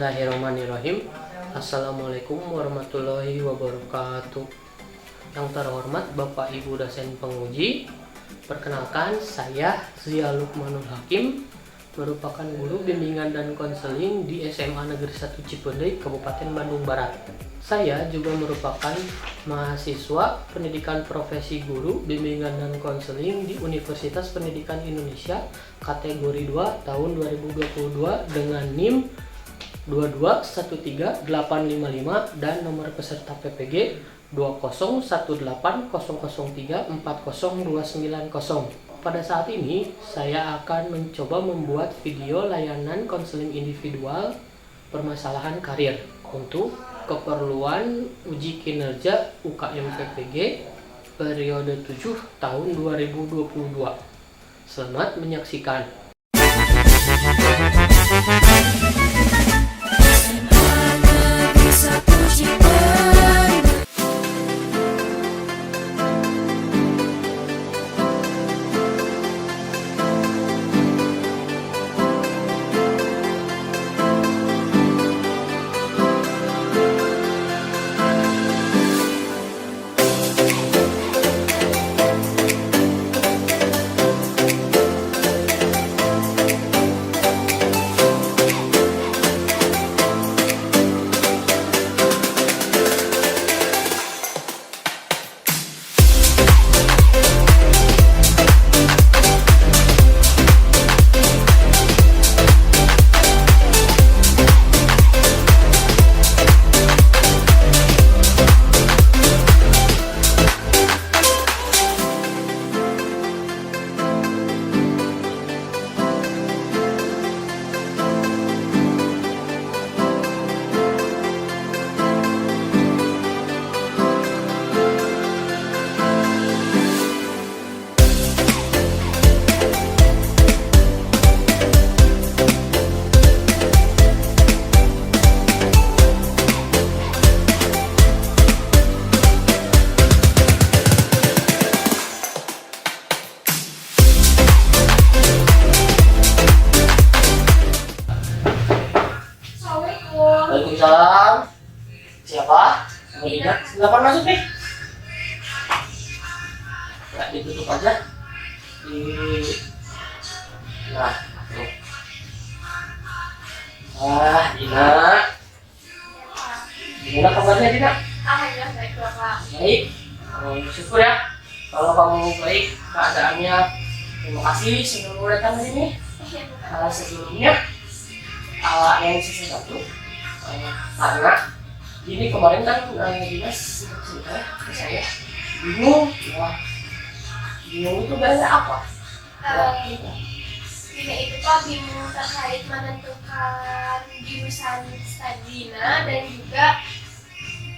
Bismillahirrahmanirrahim. Assalamualaikum warahmatullahi wabarakatuh. Yang terhormat Bapak Ibu dosen penguji, perkenalkan saya Zia Lukmanul Hakim, merupakan guru bimbingan dan konseling di SMA Negeri 1 Cipeundeuy, Kabupaten Bandung Barat. Saya juga merupakan mahasiswa pendidikan profesi guru bimbingan dan konseling di Universitas Pendidikan Indonesia kategori 2 tahun 2022 dengan NIM 2213855 dan nomor peserta PPG 2018003402990. Pada saat ini saya akan mencoba membuat video layanan konseling individual permasalahan karir untuk keperluan uji kinerja UKM PPG periode 7 tahun 2022. Selamat menyaksikan. Waalaikumsalam. Siapa? Tidak. Silakan masuk nih. Nggak ditutup aja. Nah, tuh. Dina. Gimana kabarnya, Dina? Alhamdulillah baik, Bapak. Baik. Syukur ya. Kalau kamu baik keadaannya, terima kasih sudah datang ke sini. Sebelumnya, yang saya satu. Karena ini kemarin kan Dinas cerita ya ke saya bingung itu bahasa apa? Dina itu Pak bingung terkait menentukan jurusan Dina dan juga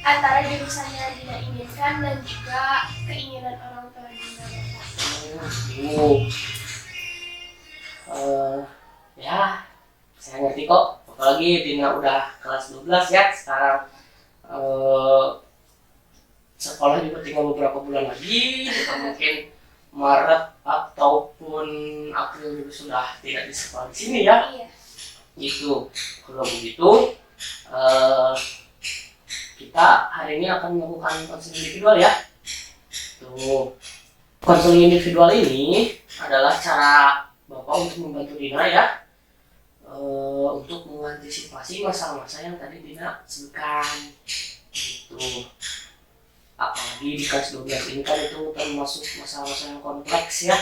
antara jurusan yang Dina inginkan dan juga keinginan orang tua Dina, Bapak. Ya, saya ngerti kok. Apalagi Dina udah kelas 12 ya sekarang, sekolah juga tinggal beberapa bulan lagi, mungkin Maret ataupun April juga sudah tidak di sekolah di sini ya. Iya. Gitu. Kalau begitu kita hari ini akan melakukan konseling individual ya. Tuh. Konseling individual ini adalah cara Bapak untuk membantu Dina ya. Untuk mengantisipasi masalah-masalah yang tadi Dina sebutkan gitu. Apalagi di kelas 12 ini kan itu termasuk masalah-masalah yang kompleks ya,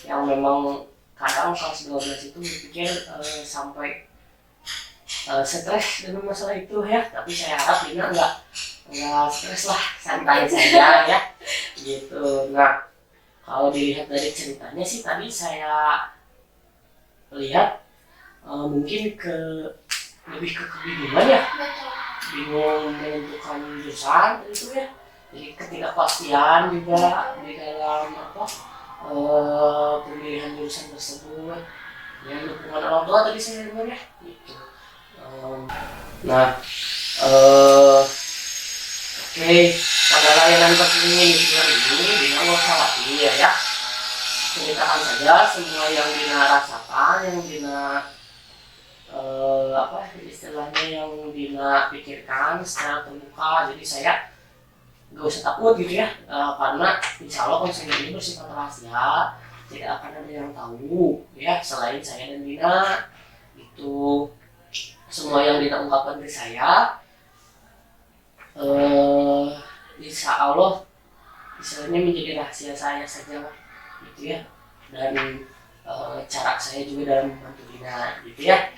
yang memang kadang kelas 12 itu berpikir sampai stres dengan masalah itu ya. Tapi saya harap Dina nggak stres lah, santai saja ya gitu. Nah, kalau dilihat dari ceritanya sih tadi saya lihat mungkin lebih ke kebingungan ya, bingung menentukan jurusan itu ya, jadi ketidakpastian juga di dalam pemilihan jurusan tersebut, yang dukungan orang tua tadi saya dengar ya gitu. Oke, pada layanan konseling individual ini Dina nggak usah khawatir ya, ceritakan saja semua yang Dina rasakan, yang Dina apa istilahnya yang Dina pikirkan secara terbuka. Jadi saya gak usah takut gitu ya, karena insya Allah konseling ini bersifat rahasia, tidak akan ada yang tahu ya selain saya dan Dina. Itu semua yang Dina ungkapkan ke saya, insya Allah istilahnya menjadi rahasia saya saja lah, gitu ya. Dan cara saya juga dalam membantu Dina, gitu ya.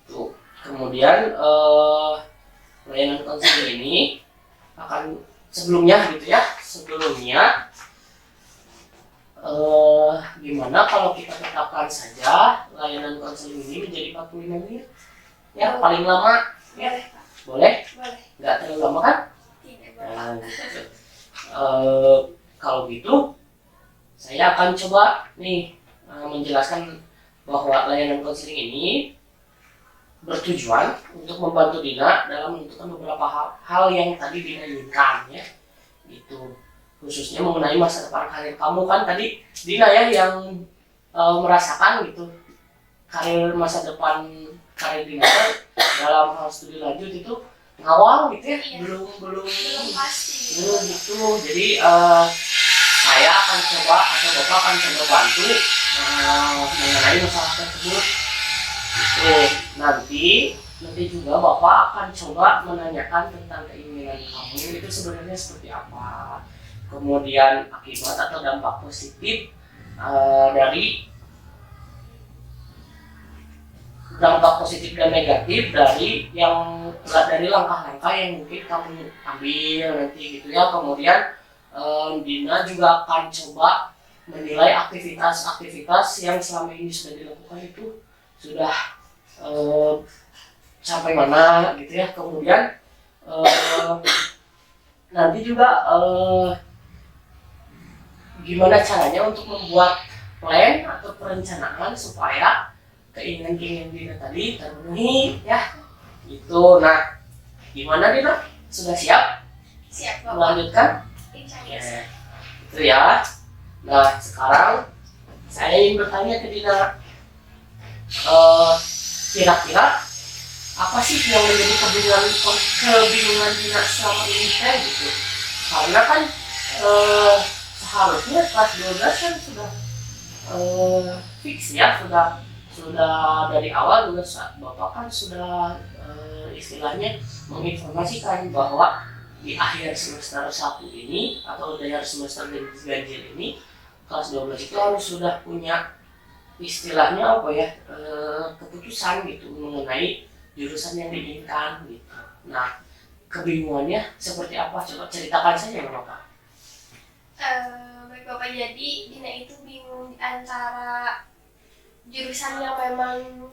Itu kemudian layanan konseling ini akan sebelumnya gimana kalau kita tetapkan saja layanan konseling ini menjadi 45 menit ya, paling lama ya. Boleh? Boleh. Nggak terlalu lama kan? Tidak Nah, boleh. gitu. Kalau gitu saya akan coba nih menjelaskan bahwa layanan konseling ini bertujuan untuk membantu Dina dalam menentukan beberapa hal yang tadi Dina inginkan ya. Itu khususnya mengenai masa depan karir kamu. Kan tadi Dina ya yang merasakan gitu karir masa depan karir Dina dalam hal studi lanjut itu ngawang gitu ya. Iya. belum Pasti gitu. Jadi saya akan coba atau Bapak akan coba bantu mengenai masalah tersebut. Nanti juga Bapak akan coba menanyakan tentang keinginan kamu itu sebenarnya seperti apa, kemudian akibat atau dampak positif dari dampak positif dan negatif dari langkah-langkah yang mungkin kamu ambil nanti gitu ya. Kemudian Dina juga akan coba menilai aktivitas yang selama ini sudah dilakukan itu sudah sampai mana gitu ya. Kemudian nanti juga gimana caranya untuk membuat plan atau perencanaan supaya keinginan Dina tadi terpenuhi ya gitu. Nah, gimana Dina? Sudah siap? Siap Bapak. Melanjutkan? Insya Allah. Itu ya. Nah, sekarang saya ingin bertanya ke Dina, kira-kira apa sih yang menjadi kebingungan Dina selama ini gitu? Karena kan seharusnya kelas 12 kan sudah fix ya, sudah dari awal juga Bapak kan sudah istilahnya menginformasikan bahwa di akhir semester 1 ini atau di akhir semester ganjil ini kelas 12 itu harus sudah punya istilahnya apa ya, keputusan gitu mengenai jurusan yang diinginkan gitu. Nah, kebingungannya seperti apa? Coba ceritakan saja Bapak. Baik Bapak, jadi Dina itu bingung antara jurusan yang memang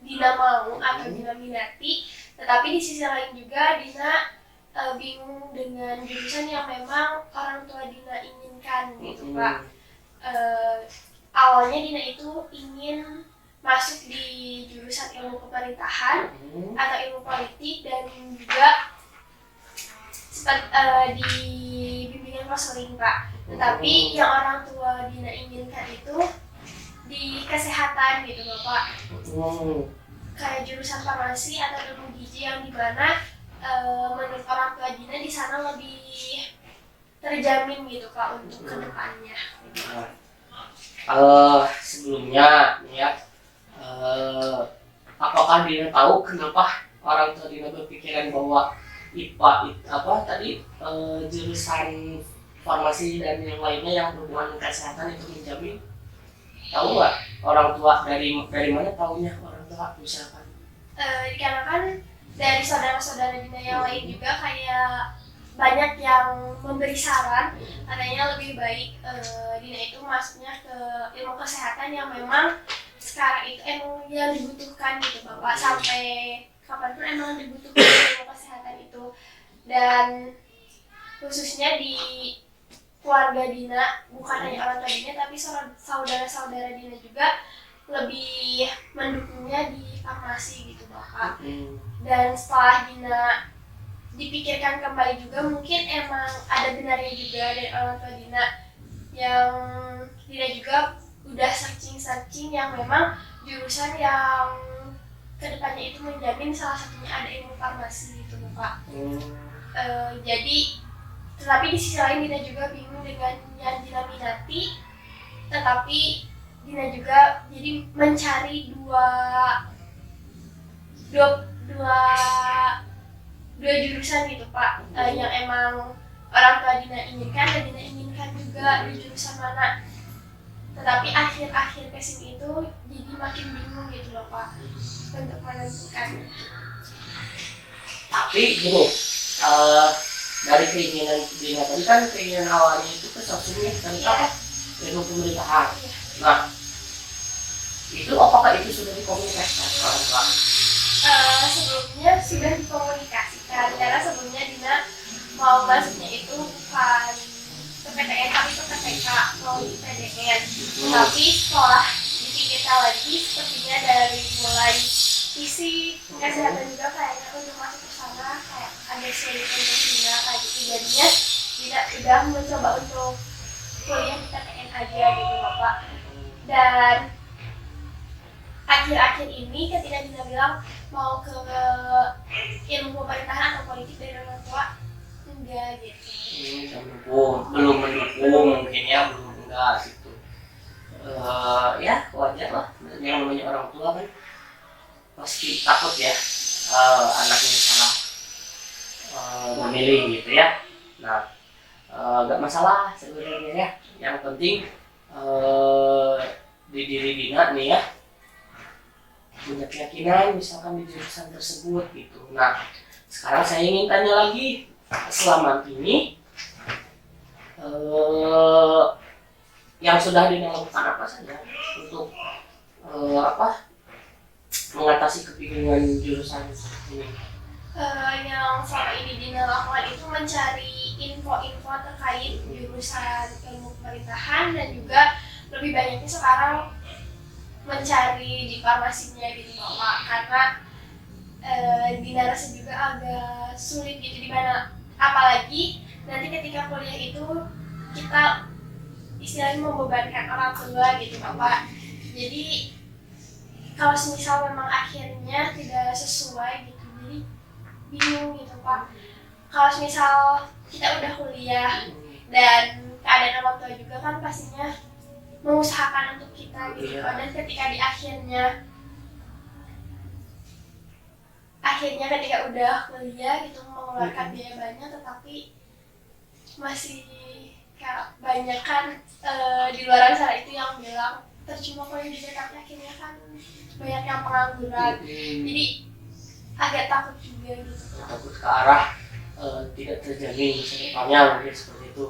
Dina mau atau Dina minati, tetapi di sisi lain juga Dina bingung dengan jurusan yang memang orang tua Dina inginkan gitu Pak. Awalnya Dina itu ingin masuk di jurusan ilmu pemerintahan atau ilmu politik dan juga di bimbingan konseling Pak. Tetapi yang orang tua Dina inginkan itu di kesehatan gitu Bapak. Kayak jurusan farmasi atau ilmu gizi yang dimana menurut orang tua Dina di sana lebih terjamin gitu Pak untuk kedepannya. Sebelumnya ya, apakah Dina tahu kenapa orang tua Dina berpikiran bahwa jurusan farmasi dan yang lainnya yang berhubungan dengan kesehatan itu menjamin? Tahu nggak orang tua dari mana tahunya orang tua misalkan? Dikarenakan dari saudara-saudara Dina yang lain juga kayak banyak yang memberi saran, katanya lebih baik Dina itu masuknya ke ilmu kesehatan yang memang sekarang itu emang yang dibutuhkan gitu Bapak, sampai kapanpun emang dibutuhkan ilmu kesehatan itu. Dan khususnya di keluarga Dina, bukan hanya orang tua Dina tapi saudara-saudara Dina juga lebih mendukungnya di farmasi gitu Bapak. Dan setelah Dina dipikirkan kembali juga, mungkin emang ada benarnya juga dari orang tua Dina yang Dina juga udah searching yang memang jurusan yang kedepannya itu menjamin salah satunya ada ilmu farmasi gitu Pak. Jadi tetapi di sisi lain Dina juga bingung dengan yang Dina minati, tetapi Dina juga jadi mencari dua jurusan gitu Pak, yang emang orang tua Dina inginkan dan Dina inginkan juga di jurusan mana. Tetapi akhir-akhir kesini itu jadi makin bingung gitu loh Pak untuk menentukan. Tapi gini, dari keinginan Dina tadi kan, keinginan awalnya itu kan sosumnya tentang ilmu pemerintahan. Nah, itu apakah itu sudah dikomunikasikan ke orang tua? Sebelumnya sudah dikomunikasikan, karena sebelumnya Dina mau masuknya itu bukan ke PTN tapi ke PTK, mau di PDN. Tapi setelah dipikirkan lagi, sepertinya dari mulai isi kesehatan juga kayaknya untuk masuk ke sana kayak ada sulit untuk Dina kayak gitu. Jadinya Dina udah mencoba untuk kuliah di PTN aja gitu Bapak. Dan akhir-akhir ini ketika Dina bilang mau ke ilmu pemerintahan atau politik dari orang tua, enggak gitu. Belum mendukung mungkin ya, belum enggak gitu. Ya wajar lah, yang namanya orang tua kan pasti takut ya anaknya salah memilih gitu ya. Nah, gak masalah sebenarnya ya. Yang penting di diri Dina nih ya punya keyakinan misalkan di jurusan tersebut gitu. Nah, sekarang saya ingin tanya lagi, selama ini yang sudah Dina lakukan apa saja untuk mengatasi kebingungan jurusan ini? Yang selama ini Dina lakukan itu mencari info-info terkait jurusan ilmu pemerintahan, dan juga lebih banyaknya sekarang mencari di farmasinya gitu Bapak, karena Dina rasa juga agak sulit gitu di mana, apalagi nanti ketika kuliah itu kita istilahnya membebankan orang tua gitu Bapak. Jadi kalau misal memang akhirnya tidak sesuai gitu, jadi bingung gitu Pak. Kalau misal kita udah kuliah dan keadaan orang tua juga kan pastinya mengusahakan untuk kita gitu Pak. Dan ketika di akhirnya ketika udah kuliah gitu mengeluarkan biaya banyak, tetapi masih kayak banyak kan di luar sana itu yang bilang percuma kuliah juga, tapi akhirnya kan banyak yang pengangguran. Jadi agak takut juga gitu. Takut ke arah tidak terjamin masa depannya mungkin seperti itu.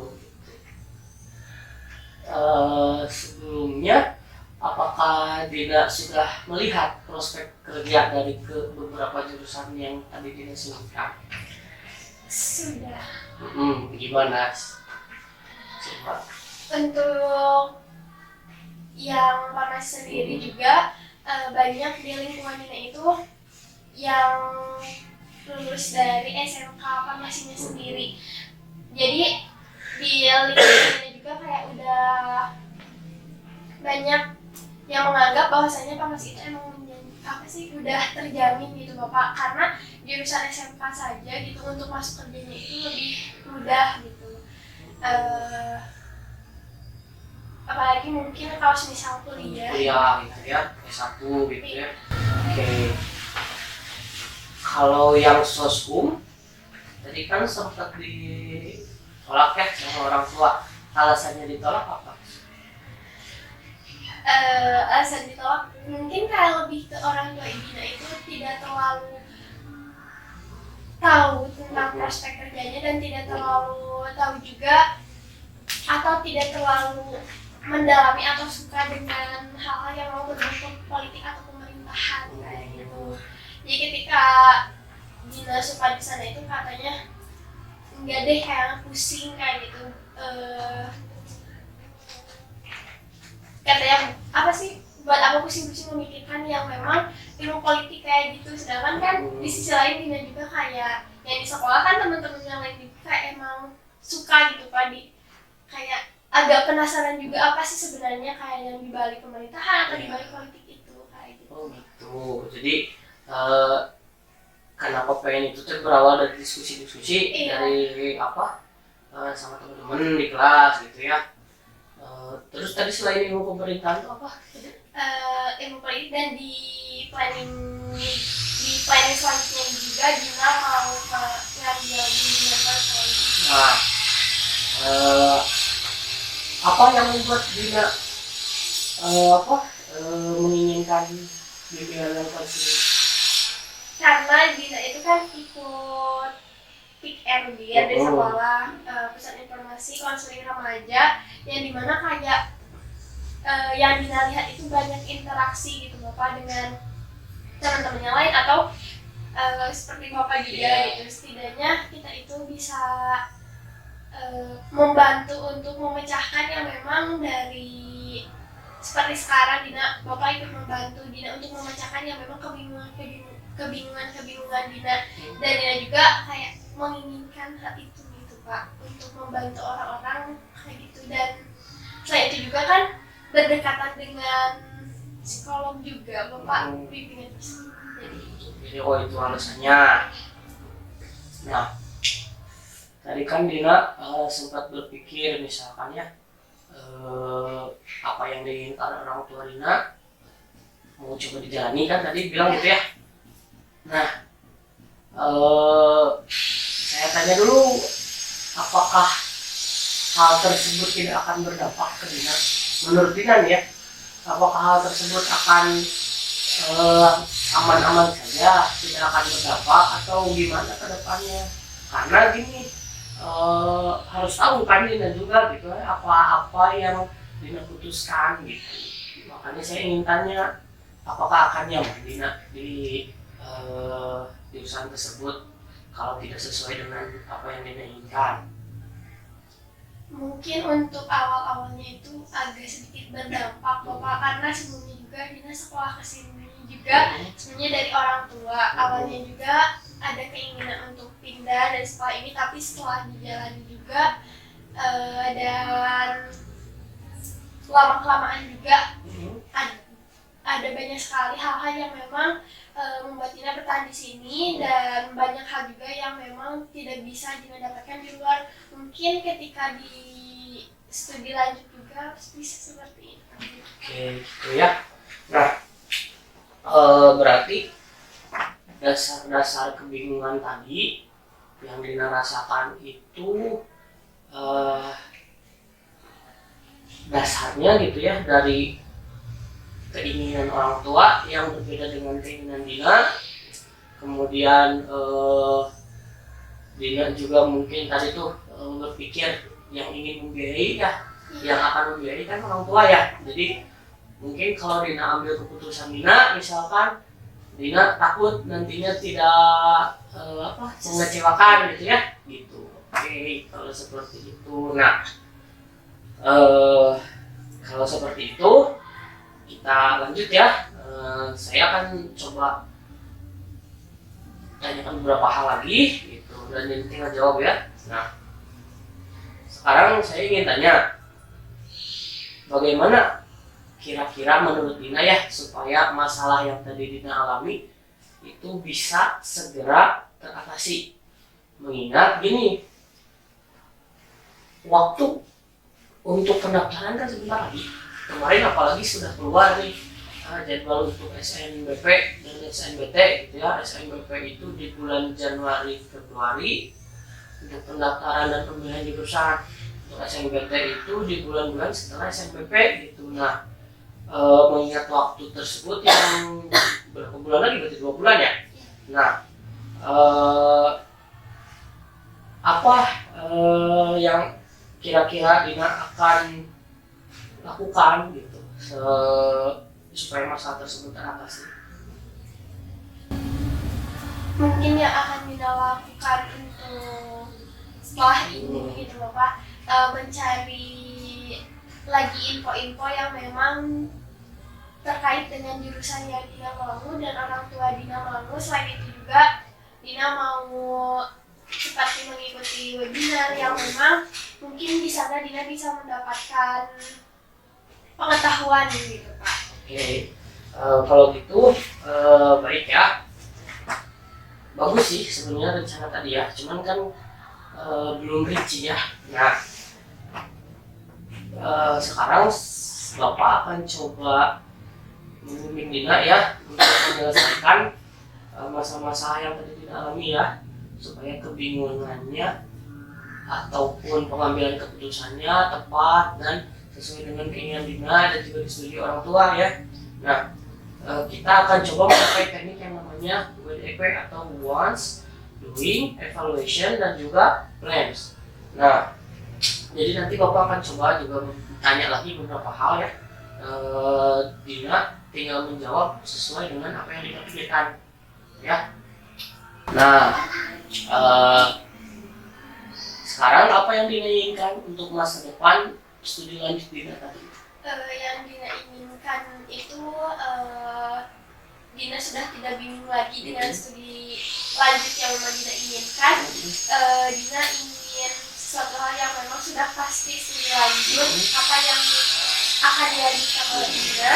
Sebelumnya apakah Dina sudah melihat prospek kerja dari beberapa jurusan yang tadi Dina sebutkan? Sudah. Gimana? Coba. Untuk yang farmasi sendiri juga banyak di lingkungan Dina itu yang lulus dari SMK farmasinya sendiri. Jadi di lingkungan Dina juga kayak udah banyak yang menganggap bahwasanya farmasi itu emang udah terjamin gitu Bapak, karena jurusan SMK saja gitu untuk masuk kerjanya itu lebih mudah gitu. Apalagi mungkin kalau misal kuliah gitu ya, S1 gitu ya. Oke. Kalau yang sosum tadi kan sempat ditolak ya sama orang tua. Alasannya ditolak apa? Alasan ditolak mungkin kalau lebih ke orang tua Dina itu tidak terlalu tahu tentang prospek kerjanya, dan tidak terlalu tahu juga atau tidak terlalu mendalami atau suka dengan hal-hal yang mau berbentuk politik atau pemerintahan kayak gitu. Jadi ketika Dina suka di sana itu katanya enggak deh, kayak pusing kayak gitu. Katanya apa sih, buat apa pusing-pusing memikirkan yang memang ilmu politik kayak gitu. Sedangkan kan di sisi lain Dina juga kayak yang di sekolah kan teman-teman yang lain juga kayak emang suka gitu Pak, kayak agak penasaran juga apa sih sebenarnya kayak yang dibalik pemerintahan atau dibalik politik itu kayak gitu. Oh gitu. Jadi Eh, Kenapa pengen itu tuh berawal dari diskusi-diskusi Iya. dari sama teman-teman di kelas gitu ya. Terus tadi selain ilmu pemerintahan itu apa? Ilmu politik dan di planning selanjutnya juga Dina mau ngambil bimbingan politik. Nah, eh, apa yang membuat Dina menginginkan bimbingan yang konseling? Karena Dina itu kan ikut PIK-RD dari sekolah, pusat informasi konseling remaja, yang dimana kayak yang Dina lihat itu banyak interaksi gitu Bapak dengan teman-temannya lain atau seperti Bapak juga gitu. Setidaknya kita itu bisa membantu untuk memecahkan yang memang dari seperti sekarang Bapak ikut membantu Dina untuk memecahkan yang memang kebingungan Dina, dan Dina juga kayak menginginkan hal itu gitu Pak, untuk membantu orang-orang kayak gitu. Dan selain itu juga kan berdekatan dengan psikolog juga Bapak bimbingan tersebut. Jadi itu alasannya. Nah, tadi kan Dina sempat berpikir misalkan ya, apa yang diinginkan orang tua Dina mau coba dijalani kan tadi bilang gitu ya. Nah, saya tanya dulu, apakah hal tersebut tidak akan berdampak ke Dina? Menurut Dina nih ya, apakah hal tersebut akan aman-aman saja, tidak akan berdampak atau gimana ke depannya? Karena gini, harus tahu kan Dina juga gitu ya, apa yang Dina putuskan gitu. Makanya saya ingin tanya, apakah akan nyaman Dina di jurusan tersebut kalau tidak sesuai dengan apa yang Dina inginkan? Mungkin untuk awal-awalnya itu agak sedikit berdampak Bapak, karena sebelumnya juga Dina sekolah kesini juga sebenarnya dari orang tua. Awalnya juga ada keinginan untuk pindah dari sekolah ini, tapi setelah dijalani juga dan lama-kelamaan juga ada banyak sekali hal-hal yang memang membuat Dina bertahan di sini, dan banyak hal juga yang memang tidak bisa Dina dapatkan di luar. Mungkin ketika di studi lanjut juga bisa seperti itu. Oke, gitu ya. Nah, berarti dasar-dasar kebingungan tadi yang Dina rasakan itu dasarnya gitu ya dari keinginan orang tua yang berbeda dengan keinginan Dina. Kemudian Dina juga mungkin tadi tuh berpikir yang ingin membiayai ya, yang akan membiayai kan orang tua ya. Jadi mungkin kalau Dina ambil keputusan Dina, misalkan Dina takut nantinya tidak mengecewakan gitu ya, gitu. Oke, kalau seperti itu. Nah, kalau seperti itu kita lanjut ya. Saya akan coba tanyakan beberapa hal lagi gitu, dan Dina tinggal jawab ya. Nah, sekarang saya ingin tanya, bagaimana kira-kira menurut Dina ya supaya masalah yang tadi Dina alami itu bisa segera teratasi? Mengingat gini, waktu untuk pendaftaran kan sebentar lagi. Kemarin apalagi sudah keluar nih jadwal untuk SNBP dan SNBT gitu ya. SNBP itu di bulan Januari Februari untuk pendaftaran dan pemilihan jurusan. Untuk SNBT itu di bulan-bulan setelah SNBP gitu. Nah, mengingat waktu tersebut yang berapa bulan lagi, berarti 2 bulan ya. Nah, apa yang kira-kira Dina akan lakukan gitu supaya masalah tersebut teratasi? Mungkin yang akan Dina lakukan untuk setelah ini gitu Bapak, mencari lagi info-info yang memang terkait dengan jurusan yang Dina mau dan orang tua Dina mau. Selain itu juga Dina mau seperti mengikuti webinar yang memang mungkin di sana Dina bisa mendapatkan pengetahuan gitu Pak. Oke, kalau gitu baik ya. bagus sih sebenarnya rencana tadi ya, cuman kan belum rinci ya. Nah, sekarang Bapak akan coba membimbing Dina ya untuk menyelesaikan masa-masa yang tadi dialami ya, supaya kebingungannya ataupun pengambilan keputusannya tepat dan sesuai dengan keinginan Dina dan juga disetujui orang tua ya. Nah, kita akan coba memakai teknik yang namanya WDP atau Once, Doing, Evaluation, dan juga Plans. Nah, jadi nanti Bapak akan coba juga tanya lagi beberapa hal ya. Dina tinggal menjawab sesuai dengan apa yang Dina pikirkan ya. Nah, sekarang apa yang Dina inginkan untuk masa depan studi lanjut Dina tadi? Yang Dina inginkan itu Dina sudah tidak bingung lagi dengan studi lanjut yang memang Dina inginkan. Dina ingin sesuatu hal yang memang sudah pasti studi lanjut, apa yang akan dilanjutkan oleh Dina,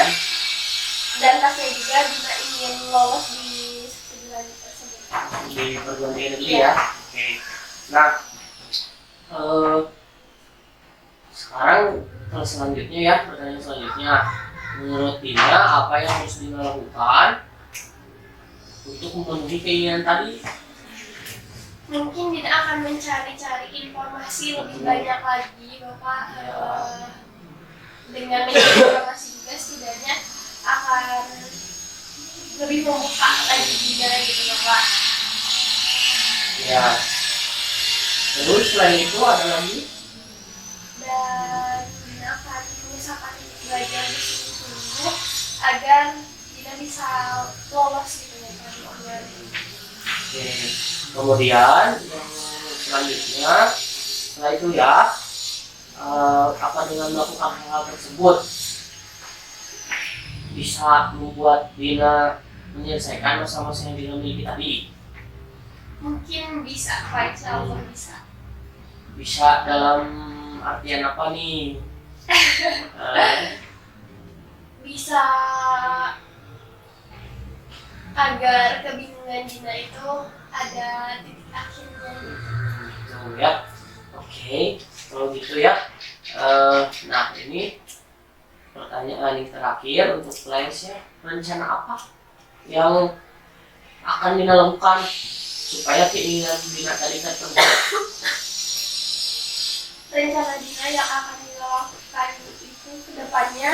dan pastinya juga Dina ingin lolos di studi lanjut tersebut di perguruan tinggi negeri ya. Oke. Nah, sekarang selanjutnya ya, pertanyaan selanjutnya, menurut Dina apa yang harus Dina lakukan untuk memenuhi keinginan tadi? Mungkin Dina akan mencari-cari informasi lebih banyak lagi, Bapak. Dengan mencari informasi juga setidaknya akan lebih membuka lagi Dina gitu, Bapak. Ya. Terus selain itu ada lagi? Dan Dina akan mengusahakan belajar bersungguh-sungguh agar Dina bisa lolos gitu ya kan. Oke. Kemudian yang selanjutnya setelah itu ya, apa dengan melakukan hal tersebut bisa membuat Dina menyelesaikan masa-masa yang Dina miliki tadi? Mungkin bisa, Pak, insya Allah bisa. Bisa dalam artian apa nih? Bisa agar kebingungan Dina itu ada titik akhirnya. Gitu ya. Oke, kalau gitu ya. Nah, ini pertanyaan yang terakhir untuk plans ya. Rencana apa yang akan Dina lakukan supaya keinginan Dina tadi terwujud? Rencana Dina yang akan dilakukan itu kedepannya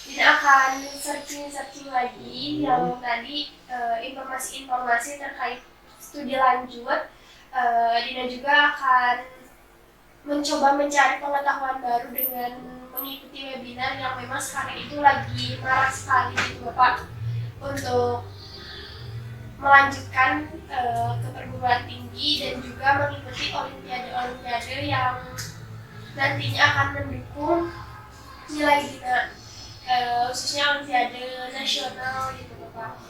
Dina akan searching lagi yang tadi informasi-informasi terkait studi lanjut. Dina juga akan mencoba mencari pengetahuan baru dengan mengikuti webinar yang memang sekarang itu lagi marak sekali gitu Bapak, untuk melanjutkan ke perguruan tinggi dan juga mengikuti olimpiade-olimpiade yang nantinya akan mendukung nilai Dina, khususnya olimpiade nasional gitu Bapak.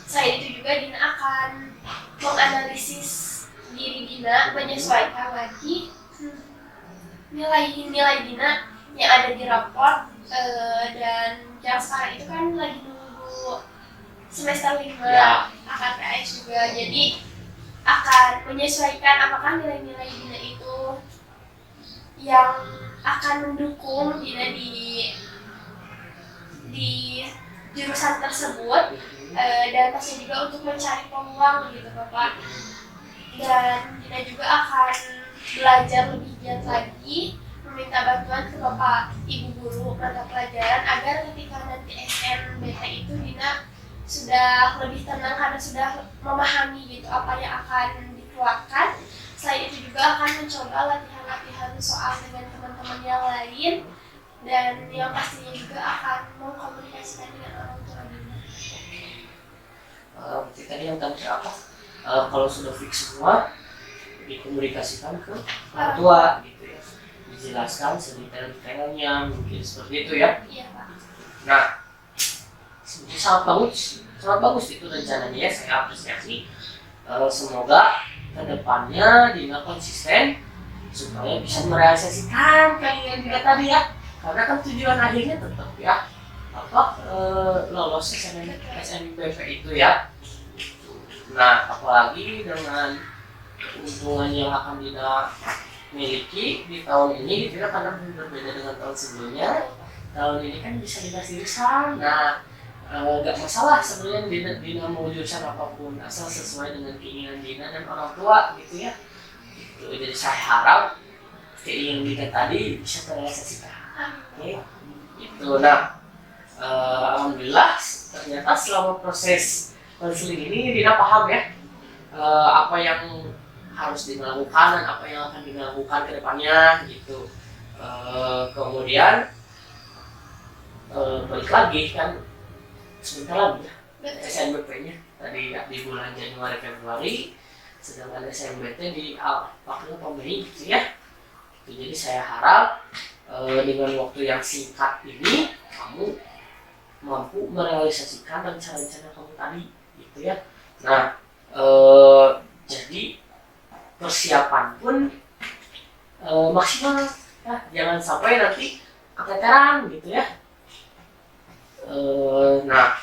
Selain itu juga Dina akan menganalisis diri Dina, menyesuaikan lagi nilai Dina yang ada di raport, dan yang sekarang itu kan lagi nunggu semester 5 Ya. AKPS juga, jadi akan menyesuaikan apakah nilai-nilai Dina itu yang akan mendukung Dina di jurusan tersebut, dan pastinya juga untuk mencari peluang gitu Bapak. Dan Dina juga akan belajar lebih giat lagi, meminta bantuan ke Bapak Ibu Guru mata pelajaran agar ketika nanti SNBT itu Dina sudah lebih tenang karena sudah memahami gitu apa yang akan dikeluarkan. Selain itu juga akan mencoba latihan-latihan soal dengan teman-teman yang lain, dan yang pastinya juga akan mengkomunikasikan dengan orang tua Dina. Berarti tadi yang terakhir apa? Kalau sudah fix semua, dikomunikasikan ke orang tua gitu ya, dijelaskan sedetail-detailnya, mungkin seperti itu ya. Iya Pak. Nah, sangat bagus itu rencananya ya, saya apresiasi. Semoga kedepannya Dina konsisten supaya bisa merealisasikan keinginan Dina tadi ya, karena kan tujuan akhirnya tetap ya lolos SNMPTN itu ya. Nah, apalagi dengan keuntungan yang akan Dina miliki di tahun ini gitu ya, karena berbeda dengan tahun sebelumnya. Tahun ini kan bisa dikasih jurusan. Nah, gak masalah sebenarnya Dina mau jurusan apapun asal sesuai dengan keinginan Dina dan orang tua gitu ya. Gitu. Jadi saya harap keinginan Dina tadi bisa terrealisasikan. Oke, gitu. Nah, alhamdulillah ternyata selama proses konseling ini Dina paham ya apa yang harus dilakukan dan apa yang akan dilakukan ke depannya gitu. Kemudian balik lagi kan sebentar lagi ya SNBP-nya tadi di bulan Januari Februari, sedangkan SNBT di April atau Mei gitu ya. Jadi saya harap dengan waktu yang singkat ini kamu mampu merealisasikan rencana-rencana kamu tadi gitu ya. Nah, jadi persiapan pun maksimal ya, jangan sampai nanti keteteran gitu ya. Nah,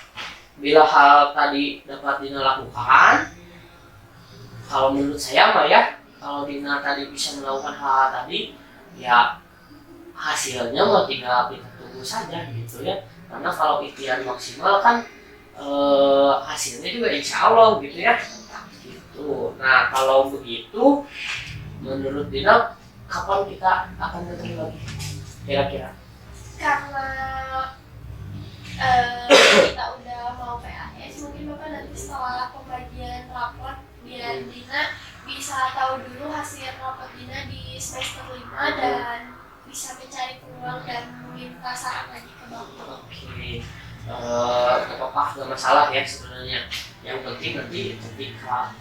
bila hal tadi dapat Dina lakukan, kalau menurut saya mah ya, kalau Dina tadi bisa melakukan hal tadi, ya hasilnya mah tinggal kita tunggu saja gitu ya. Karena kalau ikhtiar maksimal kan hasilnya juga insya Allah gitu ya. Gitu. Nah, kalau begitu, menurut Dina kapan kita akan ketemu lagi kira-kira? Karena kita udah mau PAS, mungkin Bapak nanti setelah pembagian raport biar Dina bisa tahu dulu hasil raport Dina di semester 5 dan bisa mencari peluang dan meminta saran lagi ke Bapak. Oke, apa-apa gak masalah ya sebenarnya. Yang penting nanti ketika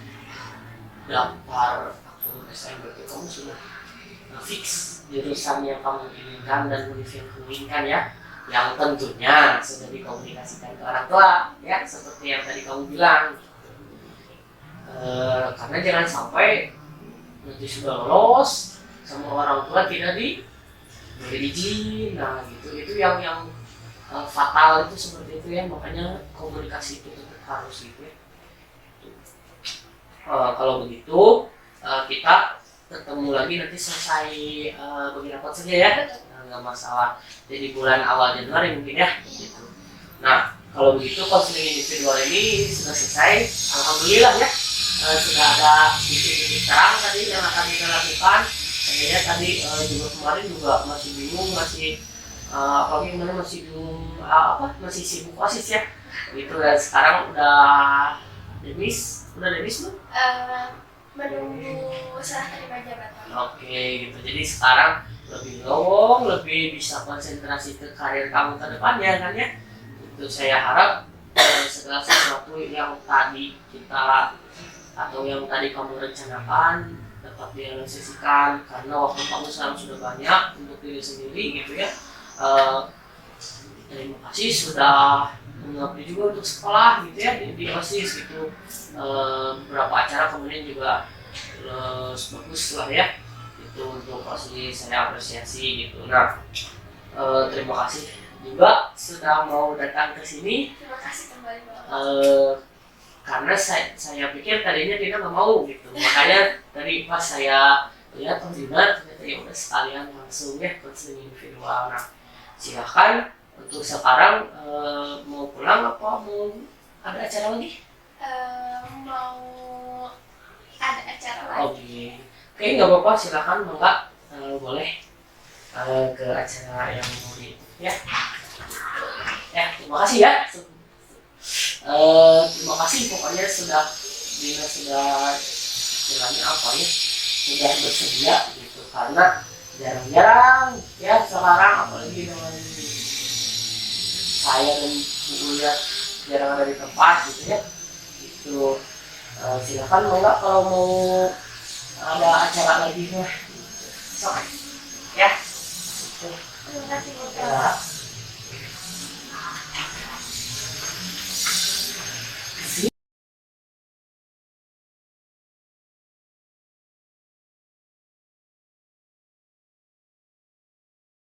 daftar akun SNBP kamu sudah fix jurusan yang kamu inginkan dan univ yang kamu inginkan ya, yang tentunya sudah dikomunikasikan ke orang tua ya, seperti yang tadi kamu bilang. Karena jangan sampai nanti sudah lolos sama orang tua tidak diberi izin, nah gitu, itu yang fatal itu seperti itu ya. Makanya komunikasi itu tetap harus gitu ya. Kalau begitu kita ketemu lagi nanti selesai bagi rapot saja ya, nggak masalah. Jadi bulan awal Januari mungkin ya gitu. Nah, kalau begitu konseling individual ini sudah selesai, alhamdulillah ya. Sudah ada titik-titik terang tadi yang akan kita lakukan. Kayaknya tadi juga kemarin juga masih bingung, masih apalagi kemarin masih bingung masih sibuk OSIS ya gitu. Dan sekarang udah demis belum? Menunggu serah terima jabatan. Oke, gitu. Jadi sekarang lebih lowong, lebih bisa konsentrasi ke karir kamu ke depannya kan ya. Itu saya harap segala sesuatu yang tadi kita atau yang tadi kamu rencanakan dapat direalisasikan, karena waktu kamu sekarang sudah banyak untuk diri sendiri gitu ya. Terima kasih sudah mengabdi juga untuk sekolah gitu ya di OSIS gitu. Beberapa acara kemudian juga bagus lah ya itu untuk OSIS, saya apresiasi gitu. Nah, terima kasih juga sudah mau datang ke sini. Terima kasih kembali Bapak. Karena saya pikir tadinya Dina nggak mau gitu, makanya tadi pas saya lihat Dina ternyata ya udah sekalian langsung ya konseling individual. Nah, silakan untuk sekarang mau pulang apa mau ada acara lagi? Mau ada acara lagi. Oke, nggak apa-apa, silakan enggak boleh ke acara yang mau ya. Terima kasih ya. Terima kasih pokoknya Dina sudah istilahnya apa ya, sudah bersedia gitu, karena jarang-jarang ya sekarang apalagi dengan saya dan Bu lihat jarang ada di tempat gitu ya. Itu silakan enggak kalau mau ada acara lagi mah. So, ya. Terima kasih Bapak. Ya.